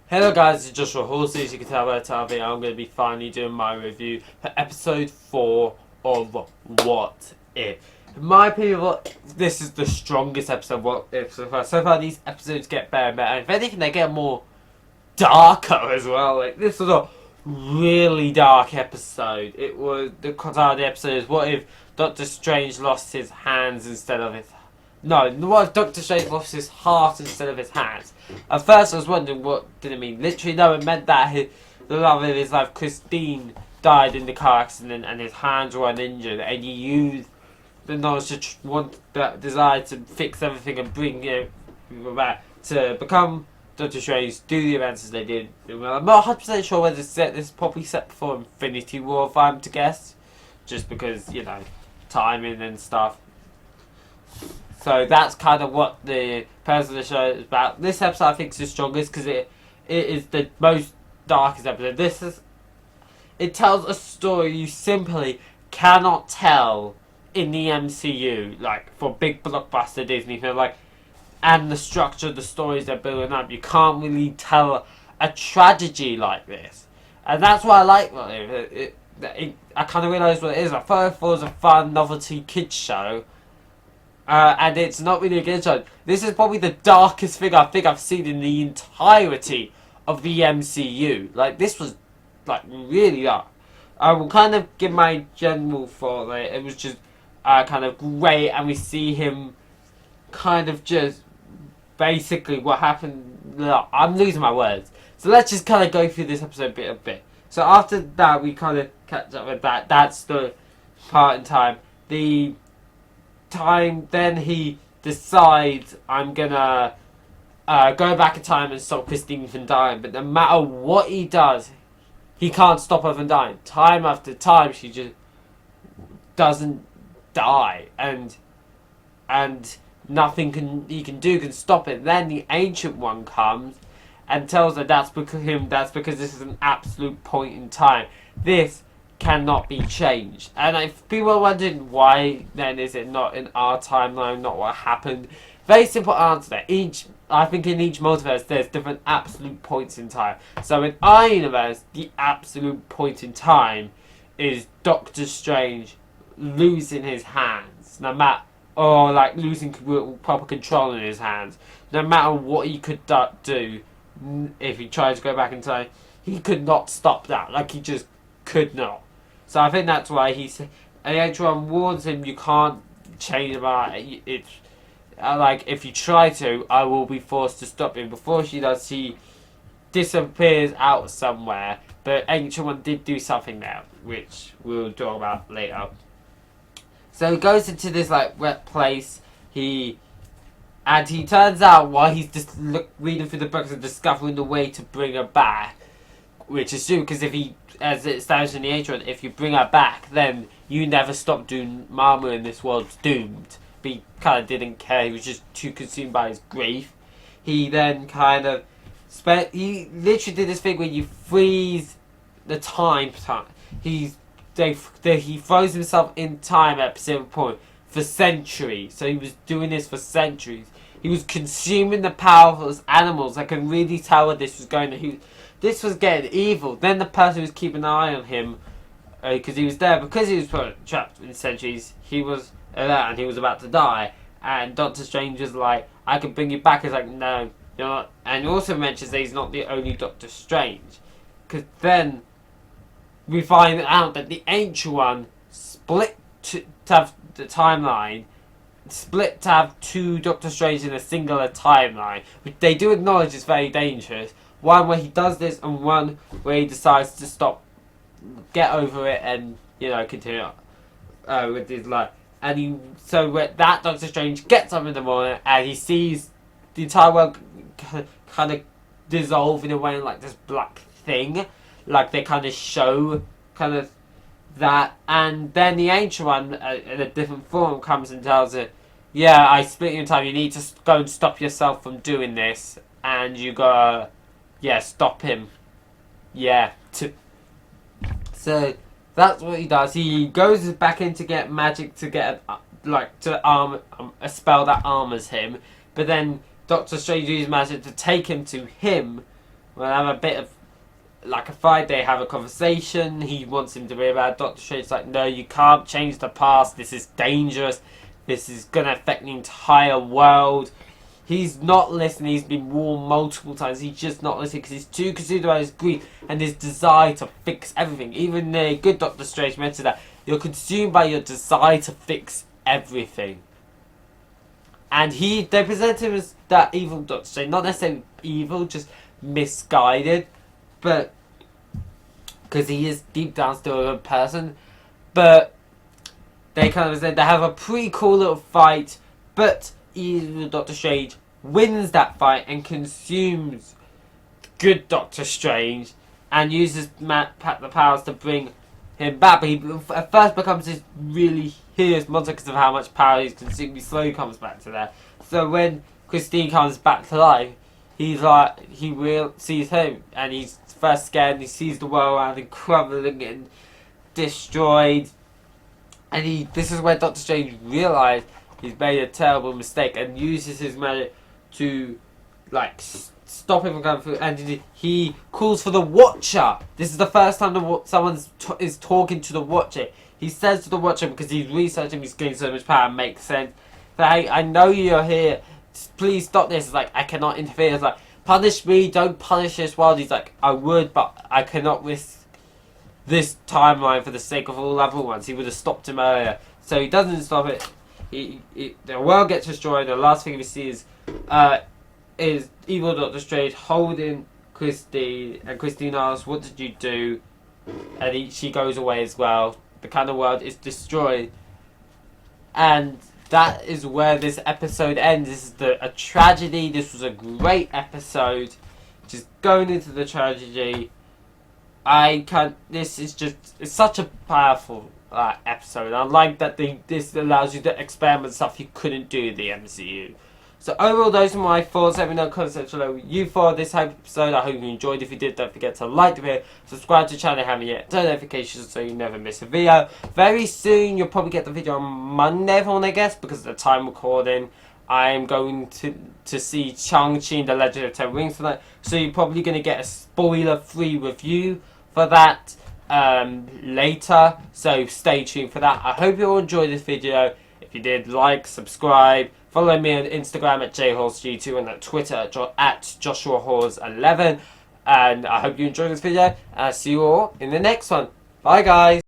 Hello guys, it's Joshua Hawes. As you can tell by the title, I'm going to be finally doing my review for episode 4 of What If. In my opinion, this is the strongest episode of What If so far. So far, these episodes get better and better. If anything, they get more darker as well. Like, this was a really dark episode. It was, the title of the episode is What If Doctor Strange lost his hands instead of his... No, what if Doctor Strange lost his heart instead of his hands? At first I was wondering what did it mean. Literally no, it meant that the love of his life, Christine, died in the car accident and his hands were uninjured, and he used the knowledge that desire to fix everything and bring it back to become Doctor Strange, do the events as they did. I'm not 100% sure whether this is probably set before Infinity War, if I'm to guess. Just because, you know, timing and stuff. So that's kind of what the purpose of the show is about. This episode I think is the strongest because it is the most darkest episode. It tells a story you simply cannot tell in the MCU, like for big blockbuster Disney film, like, and the structure of the stories they're building up. You can't really tell a tragedy like this, and that's what I like about it. I kind of realised what it is. I thought it was a fun novelty kids show. And it's not really a good show. This is probably the darkest thing I think I've seen in the entirety of the MCU. Like, this was, like, really dark. I will kind of give my general thought. Like, it was just kind of great, and we see him kind of just basically what happened. Look, I'm losing my words. So let's just kind of go through this episode bit a bit. So after that, we kind of catch up with that. That's the part in time. Then he decides I'm gonna go back in time and stop Christine from dying, but no matter what he does, he can't stop her from dying. Time after time, she just doesn't die, and nothing he can do can stop it. Then the Ancient One comes and tells her that's because this is an absolute point in time. This cannot be changed. And if people are wondering why then is it not in our timeline, not what happened, very simple answer there. I think in each multiverse there's different absolute points in time. So in our universe, the absolute point in time is Doctor Strange losing his hands, or like losing proper control in his hands. No matter what he could do, if he tried to go back in time, he could not stop that. Like, he just could not. So I think that's why everyone warns him, you can't change about it. It's like, if you try to, I will be forced to stop him. Before she does, she disappears out somewhere. But Ancient One did do something there, which we'll talk about later. So he goes into this like wet place. He turns out while he's just reading through the books and discovering the way to bring her back, which is true, because if he, as it established in the Ancient One, if you bring her back, then you never stop doing Mama in this world's doomed. But he kind of didn't care. He was just too consumed by his grief. He then kind of he literally did this thing where you freeze the time. He throws himself in time at a specific point for centuries. So he was doing this for centuries. He was consuming the powerful animals. I can really tell where this was going. This was getting evil. Then the person who was keeping an eye on him, because he was there, because he was trapped in centuries, he was there and he was about to die. And Doctor Strange was like, I can bring you back. He's like, no, you're not. And he also mentions that he's not the only Doctor Strange. Because then we find out that the Ancient One split to have the timeline, split to have two Doctor Strange in a singular timeline, which they do acknowledge is very dangerous. One where he does this, and one where he decides to stop, get over it, and, you know, continue with his life. And so that Doctor Strange gets up in the morning, and he sees the entire world kind of dissolve in a way, like this black thing, like they kind of show kind of that. And then the Ancient One, in a different form, comes and tells it, yeah, I split you in time, you need to go and stop yourself from doing this, and you gotta, yeah, stop him. Yeah. So that's what he does. He goes back in to get magic to get a spell that armors him. But then Doctor Strange uses magic to take him to him, We'll have a bit of like a fight. They have a conversation. He wants him to be about. Doctor Strange's like, no, you can't change the past. This is dangerous. This is gonna affect the entire world. He's not listening. He's been warned multiple times. He's just not listening because he's too consumed by his grief and his desire to fix everything. Even the good Doctor Strange mentioned that you're consumed by your desire to fix everything. And they present him as that evil Doctor Strange, not necessarily evil, just misguided, but because he is deep down still a good person. But they kind of said they have a pretty cool little fight, but evil Doctor Strange wins that fight and consumes good Doctor Strange and uses the powers to bring him back. But he at first becomes this really hideous monster because of how much power he's consumed. He slowly comes back to that. So when Christine comes back to life, he's like, sees him and he's first scared and he sees the world around him crumbling and destroyed. And this is where Doctor Strange realised he's made a terrible mistake and uses his magic to like stop him from going through. And he calls for the Watcher. This is the first time someone is talking to the Watcher. He says to the Watcher, because he's researching, he's getting so much power, makes sense. That, hey, I know you're here. Please stop this. It's like, I cannot interfere. It's like, punish me. Don't punish this world. He's like, I would, but I cannot risk this timeline for the sake of all other ones. He would have stopped him earlier. So he doesn't stop it. The world gets destroyed. The last thing we see is evil Doctor Strange holding Christine, and Christine asks, "What did you do?" And she goes away as well. The kind of world is destroyed, and that is where this episode ends. This is a tragedy. This was a great episode. Just going into the tragedy. This is it's such a powerful episode. I like that this allows you to experiment stuff you couldn't do in the MCU. So overall, those are my thoughts. Let me know in the comment section below what you thought of this episode. I hope you enjoyed. If you did, don't forget to like the video, subscribe to the channel if you haven't yet, turn notifications so you never miss a video. Very soon, you'll probably get the video on Monday, everyone, I guess, because of the time recording. I'm going to see Shang-Chi and the Legend of Ten Rings tonight, so you're probably going to get a spoiler-free review for that later, so stay tuned for that. I hope you all enjoyed this video. If you did, like, subscribe, follow me on Instagram at jhawesg2 and at Twitter at joshuahawes11. And I hope you enjoyed this video, and I'll see you all in the next one. Bye guys!